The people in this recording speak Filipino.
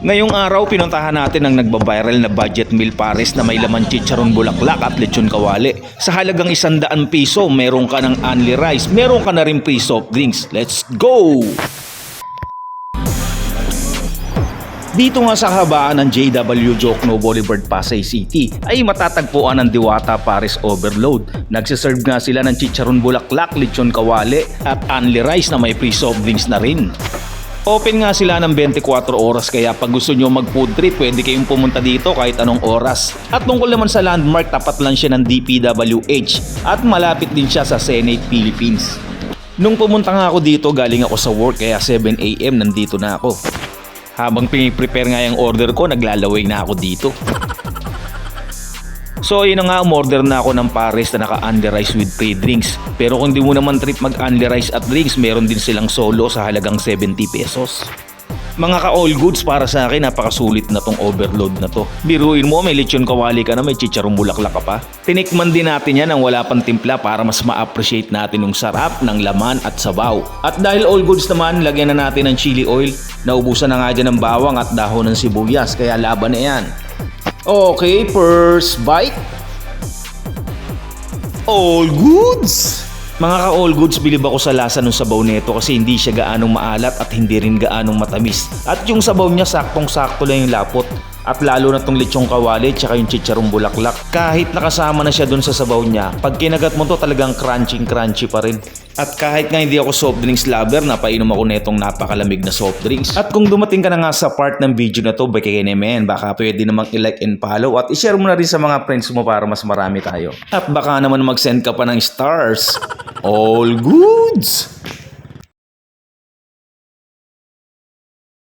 Ngayong araw, pinuntahan natin ang nagbabiral na budget meal pares na may laman chicharon bulaklak at lechon kawali. Sa halagang 100 piso, meron ka ng only rice, meron ka na rin free soft drinks. Let's go! Dito nga sa habaan ng JW Jokno Boulevard, Pasay City ay matatagpuan ang Diwata Pares Overload. Nagsiserve nga sila ng chicharon bulaklak, lechon kawali at only rice na may free soft drinks na rin. Open nga sila ng 24 oras kaya pag gusto nyo mag food trip, pwede kayong pumunta dito kahit anong oras. At tungkol naman sa landmark, tapat lang siya ng DPWH at malapit din siya sa Senate Philippines. Nung pumunta nga ako dito, galing ako sa work kaya 7 AM nandito na ako. Habang piniprepare nga yung order ko, naglalaway na ako dito. So yun na nga, umorder na ako ng pares na naka-only rice with free drinks. Pero kung di mo naman trip mag-only rice at drinks, meron din silang solo sa halagang 70 pesos. Mga ka-all goods, para sa akin, napakasulit na tong overload na to. Biruin mo, may lechon kawali ka na, may chicharong bulaklak ka pa. Tinikman din natin yan ang wala pang timpla para mas ma-appreciate natin yung sarap ng laman at sabaw. At dahil all goods naman, lagyan na natin ng chili oil. Naubusan na nga dyan ng bawang at dahon ng sibuyas, kaya laban na yan. Okay, first bite. All goods! Mga ka-all goods, bilib ako sa lasa ng sabaw nito kasi hindi siya gaanong maalat at hindi rin gaanong matamis. At yung sabaw niya saktong-sakto lang yung lapot. At lalo na tong lechong kawali tsaka yung chicharong bulaklak. Kahit nakasama na siya dun sa sabaw niya, pag kinagat mo to talagang crunchy pa rin. At kahit nga hindi ako soft drinks lover, napainom ako netong napakalamig na soft drinks. At kung dumating ka na nga sa part ng video na to, baka pwede namang i-like and follow at i-share mo na rin sa mga friends mo para mas marami tayo. At baka naman mag-send ka pa ng stars. All goods!